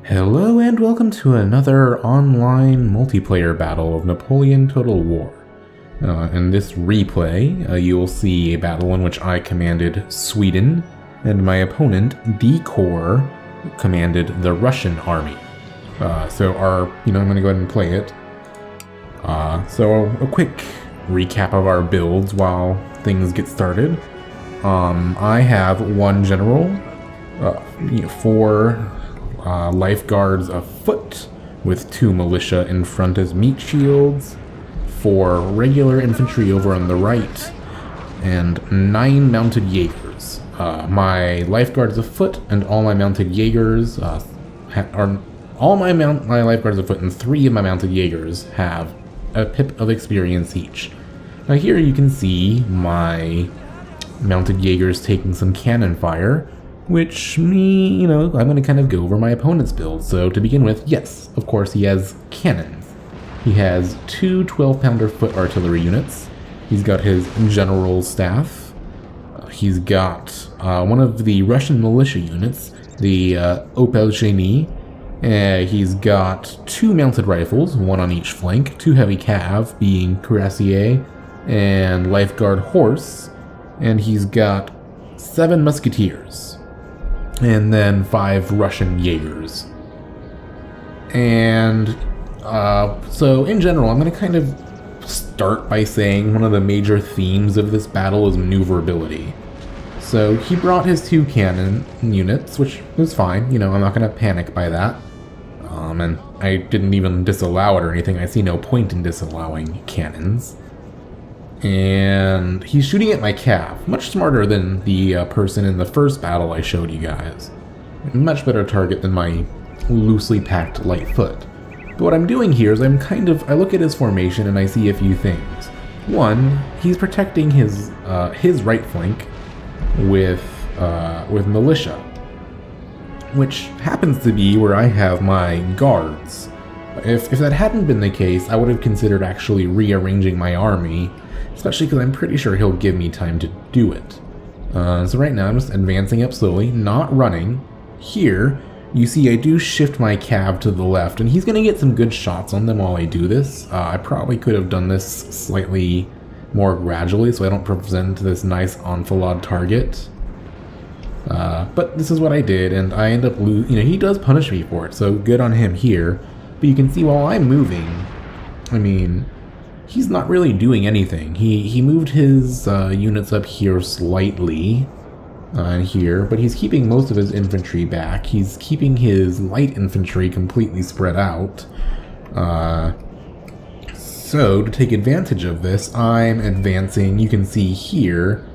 Hello and welcome to another online multiplayer battle of Napoleon Total War. In this replay, you will see a battle in which I commanded Sweden, and my opponent, D-Corps, commanded the Russian army. I'm going to go ahead and play it. So a quick recap of our builds while things get started. I have one general, 4 lifeguards afoot with 2 militia in front as meat shields, 4 regular infantry over on the right, and 9 mounted Jaegers. My lifeguards afoot and all my mounted Jaegers my lifeguards afoot and 3 of my mounted Jaegers have a pip of experience each. Now here you can see my mounted Jaegers taking some cannon fire, which I'm going to kind of go over my opponent's build. So to begin with, yes, of course he has cannons. He has 2 12-pounder foot artillery units. He's got his general staff. He's got one of the Russian militia units, the Opel. He's got 2 mounted rifles, 1 on each flank, 2 heavy cav, being Grassy and lifeguard horse, and he's got 7 musketeers. And then 5 Russian Jaegers. And so in general, I'm going to kind of start by saying one of the major themes of this battle is maneuverability. So he brought his 2 cannon units, which was fine. I'm not going to panic by that. And I didn't even disallow it or anything. I see no point in disallowing cannons. And he's shooting at my cav, much smarter than the person in the first battle I showed you guys. Much better target than my loosely packed light foot. But what I'm doing here is I look at his formation and I see a few things. One, he's protecting his right flank with militia, which happens to be where I have my guards. If that hadn't been the case, I would have considered actually rearranging my army, especially because I'm pretty sure he'll give me time to do it. So right now I'm just advancing up slowly, not running. Here, you see I do shift my cav to the left, and he's going to get some good shots on them while I do this. I probably could have done this slightly more gradually so I don't present this nice enfilade target. But this is what I did, and I end up he does punish me for it, so good on him here. But you can see while I'm moving, he's not really doing anything. He moved his units up here slightly, here, but he's keeping most of his infantry back. He's keeping his light infantry completely spread out. So to take advantage of this, I'm advancing. You can see here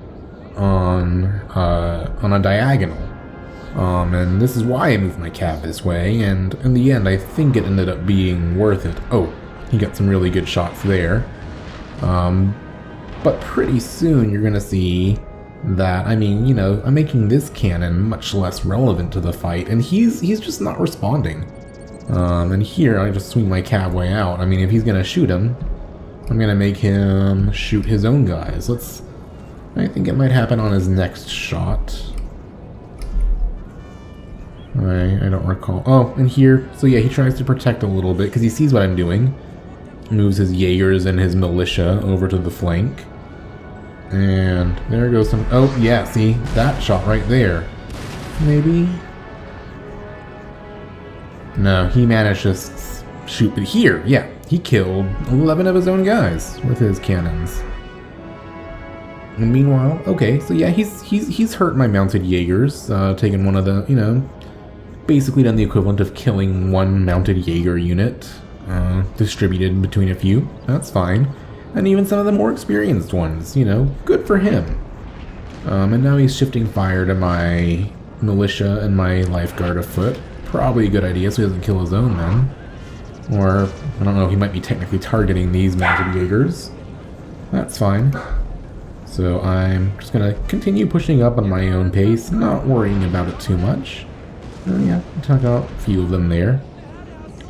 on a diagonal. And this is why I moved my cav this way. And in the end, I think it ended up being worth it. Oh. He got some really good shots there. But pretty soon you're going to see that, I'm making this cannon much less relevant to the fight, and he's just not responding. And here I just swing my cav way out. If he's going to shoot him, I'm going to make him shoot his own guys. I think it might happen on his next shot. I don't recall. Oh, and here, so yeah, he tries to protect a little bit because he sees what I'm doing. Moves his Jaegers and his militia over to the flank. And there goes some... Oh, yeah, see? That shot right there. Maybe? No, he managed to shoot... But here, yeah, he killed 11 of his own guys with his cannons. And meanwhile, okay, so yeah, he's hurt my mounted Jaegers, taken one of the, basically done the equivalent of killing 1 mounted Jaeger unit. Distributed between a few. That's fine. And even some of the more experienced ones, good for him. And now he's shifting fire to my militia and my lifeguard afoot. Probably a good idea so he doesn't kill his own men. Or, I don't know, he might be technically targeting these mounted Jaegers. That's fine. So I'm just going to continue pushing up on my own pace, not worrying about it too much. Yeah, took out a few of them there.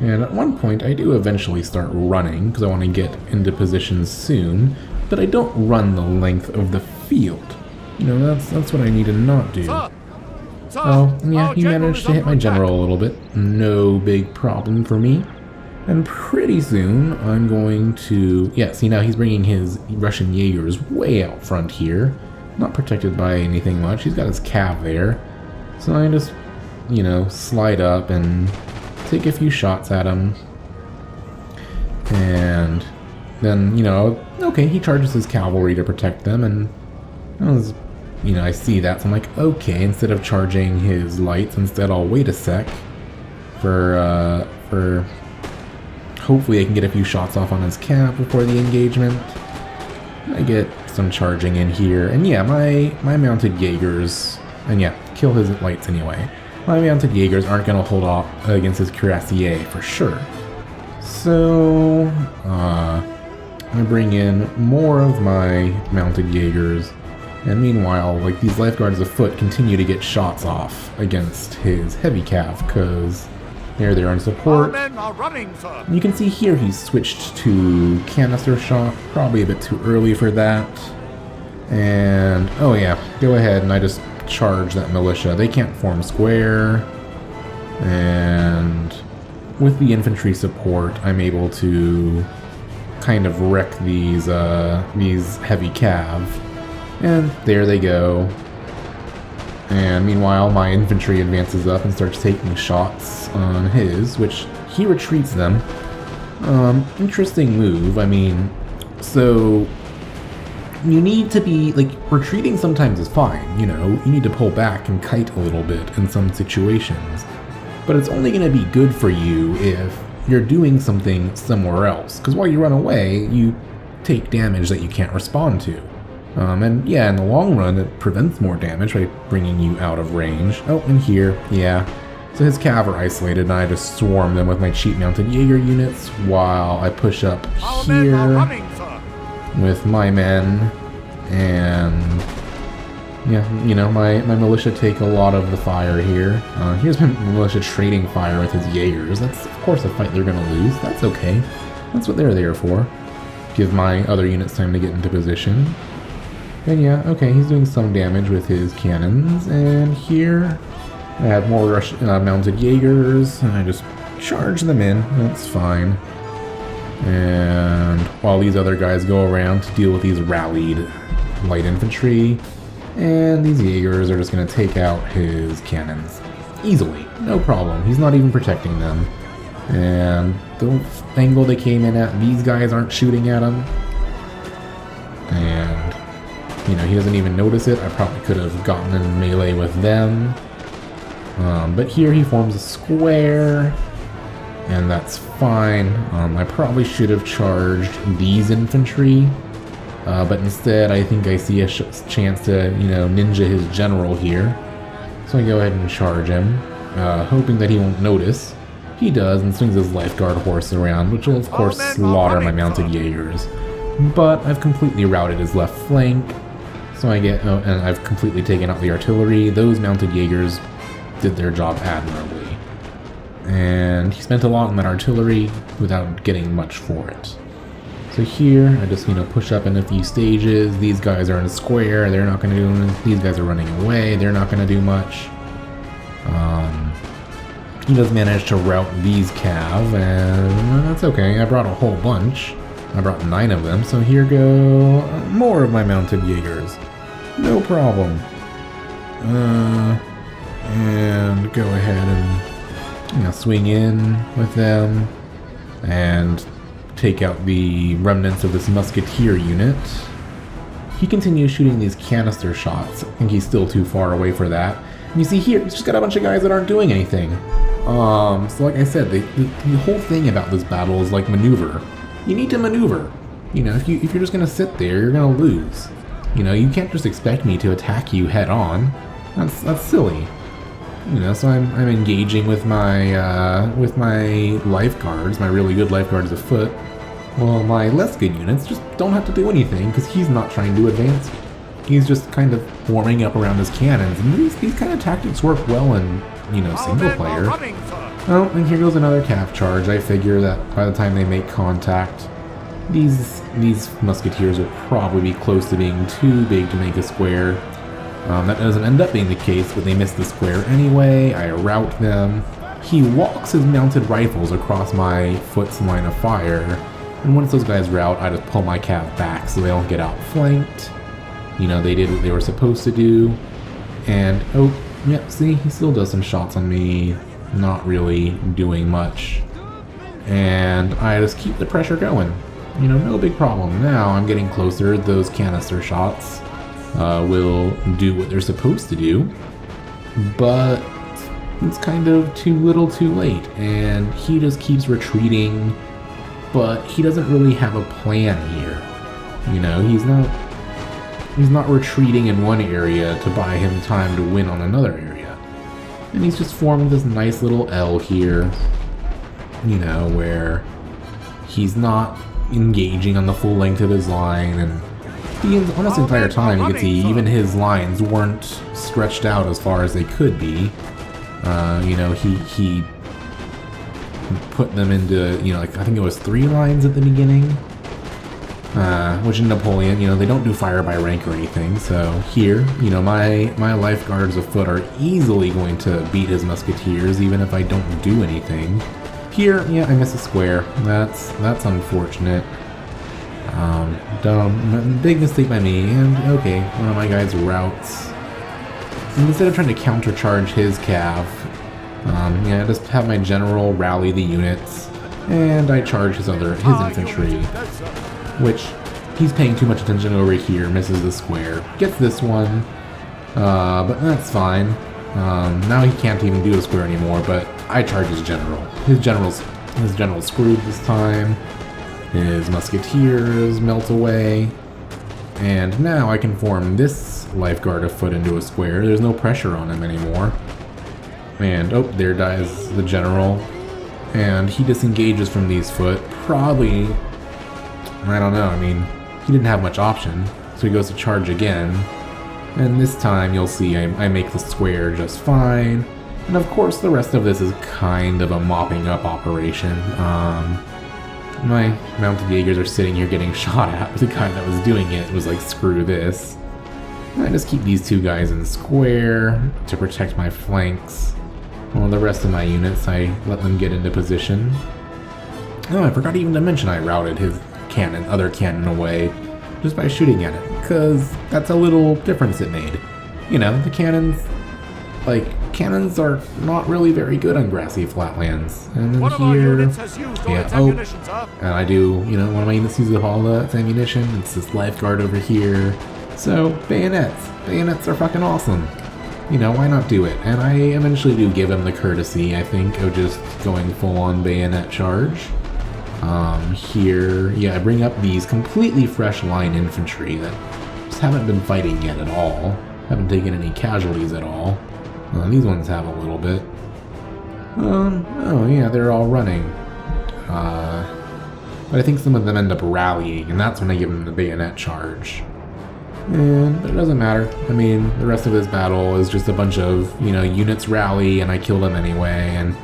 And at one point, I do eventually start running, because I want to get into position soon, but I don't run the length of the field. That's what I need to not do. sir. Oh, yeah, Our he general managed is to hit my under general a little bit. No big problem for me. And pretty soon, I'm going to... Yeah, see now he's bringing his Russian Jaegers way out front here. Not protected by anything much. He's got his cav there. So I just, you know, slide up and take a few shots at him. And then, you know, okay, he charges his cavalry to protect them. And I was, you know, I see that. So I'm like, okay, instead of charging his lights, instead I'll wait a sec for hopefully I can get a few shots off on his cap before the engagement. I get some charging in here, and yeah, my mounted Jaegers, and yeah, kill his lights anyway. My mounted Jaegers aren't going to hold off against his cuirassier for sure. So, I bring in more of my mounted Jaegers, and meanwhile, like, these lifeguards afoot continue to get shots off against his heavy cav, because they're on support. Our men are running, sir. You can see here he's switched to canister shot, probably a bit too early for that. And, oh yeah, go ahead and I just charge that militia. They can't form square. And with the infantry support, I'm able to kind of wreck these heavy cav. And there they go. And meanwhile, my infantry advances up and starts taking shots on his, which he retreats them. Interesting move. I mean, so you need to be, like, retreating sometimes is fine, you know, you need to pull back and kite a little bit in some situations. But it's only going to be good for you if you're doing something somewhere else, because while you run away, you take damage that you can't respond to. And yeah, in the long run, it prevents more damage by bringing you out of range. Oh, and here, yeah. So his cav are isolated, and I just swarm them with my cheap mounted Jaeger units while I push up here with my men. And yeah, you know, my militia take a lot of the fire here. Here's my militia trading fire with his Jaegers. That's, of course, a fight they're going to lose. That's okay. That's what they're there for. Give my other units time to get into position. And yeah, okay, he's doing some damage with his cannons, and here I have more mounted Jaegers, and I just charge them in, that's fine. And while these other guys go around to deal with these rallied light infantry, and these Jaegers are just going to take out his cannons. Easily, no problem, he's not even protecting them. And the angle they came in at, these guys aren't shooting at him. And you know, he doesn't even notice it. I probably could have gotten in melee with them. But here he forms a square, and that's fine. I probably should have charged these infantry, but instead I think I see a chance to, you know, ninja his general here. So I go ahead and charge him, hoping that he won't notice. He does, and swings his lifeguard horse around, which will of course slaughter my mounted Jaegers. But I've completely routed his left flank. So I get, oh, and I've completely taken out the artillery. Those mounted Jaegers did their job admirably. And he spent a lot on that artillery without getting much for it. So here, I just, you know, push up in a few stages. These guys are in a square. They're not going to do anything. These guys are running away. They're not going to do much. He does manage to rout these cav, and that's okay. I brought a whole bunch. I brought 9 of them, so here go more of my mounted Jaegers. No problem. And go ahead and, you know, swing in with them and take out the remnants of this musketeer unit. He continues shooting these canister shots. I think he's still too far away for that. And you see here, he's just got a bunch of guys that aren't doing anything. So like I said, the whole thing about this battle is like maneuver. You need to maneuver. You know, if you're just gonna sit there, you're gonna lose. You know, you can't just expect me to attack you head on. That's silly. You know, so I'm engaging with my lifeguards, my really good lifeguards afoot. Well, my less good units just don't have to do anything because he's not trying to advance. He's just kind of warming up around his cannons, and these kind of tactics work well in, you know, single player. Oh, and here goes another calf charge. I figure that by the time they make contact, these musketeers will probably be close to being too big to make a square. That doesn't end up being the case, but they miss the square anyway. I rout them. He walks his mounted rifles across my foot's line of fire, and once those guys rout, I just pull my cav back so they don't get outflanked. You know, they did what they were supposed to do, and oh, yeah, see, he still does some shots on me, not really doing much, and I just keep the pressure going. You know, no big problem. Now I'm getting closer. Those canister shots will do what they're supposed to do, but it's kind of too little too late, and he just keeps retreating, but he doesn't really have a plan here. You know, he's not retreating in one area to buy him time to win on another area. And he's just formed this nice little L here, you know, where he's not engaging on the full length of his line, and almost the entire time you can see even his lines weren't stretched out as far as they could be. You know, he put them into, you know, like I think it was 3 lines at the beginning. Which in Napoleon, you know, they don't do fire by rank or anything, so here, you know, my lifeguards afoot are easily going to beat his musketeers even if I don't do anything. Here, yeah, I miss a square. That's unfortunate. Dumb. Big mistake by me, and okay, one of my guys routs. And instead of trying to countercharge his cav, yeah, I just have my general rally the units, and I charge his infantry, which he's paying too much attention over here, misses the square, gets this one, but that's fine. Now he can't even do a square anymore, but I charge his general. His general's screwed this time. His musketeers melt away, and now I can form this lifeguard afoot into a square. There's no pressure on him anymore. And oh, there dies the general, and he disengages from these foot. Probably, I don't know, I mean, he didn't have much option, so he goes to charge again. And this time you'll see I make the square just fine. And of course the rest of this is kind of a mopping up operation. My mounted Jaegers are sitting here getting shot at. The guy that was doing it was like, screw this. I just keep these 2 guys in square to protect my flanks. While the rest of my units, I let them get into position. Oh, I forgot even to mention I routed his other cannon away just by shooting at it, because that's a little difference it made. You know, the cannons are not really very good on grassy flatlands. And then here, yeah, oh, and I do, you know, one of my units uses all the ammunition. It's this lifeguard over here. So, bayonets are fucking awesome. You know, why not do it? And I eventually do give him the courtesy, I think, of just going full-on bayonet charge. Here, yeah, I bring up these completely fresh line infantry that just haven't been fighting yet at all. Haven't taken any casualties at all. These ones have a little bit. Oh yeah, they're all running. But I think some of them end up rallying, and that's when I give them the bayonet charge. But it doesn't matter. I mean, the rest of this battle is just a bunch of, you know, units rally, and I kill them anyway, and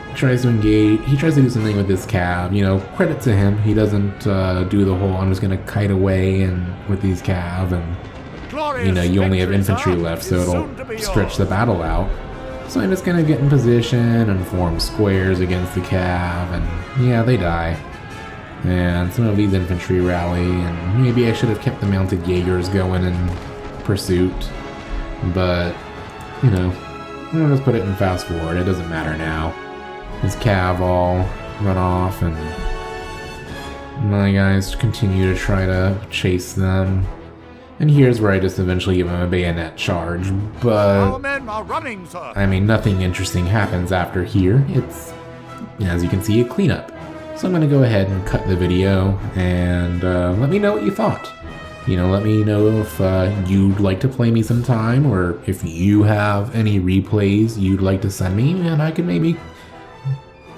he tries to engage. He tries to do something with this cav, you know, credit to him. He doesn't do the whole, I'm just gonna kite away and with these cav, and you know, you only have infantry left, so it'll stretch the battle out. So I'm just gonna get in position and form squares against the cav, and yeah, they die. And some of these infantry rally, and maybe I should have kept the mounted Jaegers going in pursuit, but, you know, I'll just put it in fast forward, it doesn't matter now. His cav all run off, and my guys continue to try to chase them. And here's where I just eventually give him a bayonet charge, but our men are running, sir. I mean, nothing interesting happens after here. It's, as you can see, a cleanup. So I'm going to go ahead and cut the video, and let me know what you thought. You know, let me know if you'd like to play me sometime, or if you have any replays you'd like to send me, and I can maybe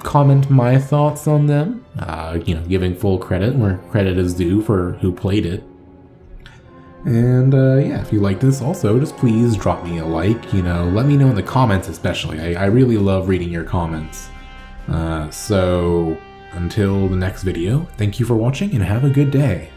comment my thoughts on them. You know, giving full credit where credit is due for who played it. And yeah, if you like this also, just please drop me a like, you know, let me know in the comments especially. I really love reading your comments. So until the next video, thank you for watching and have a good day.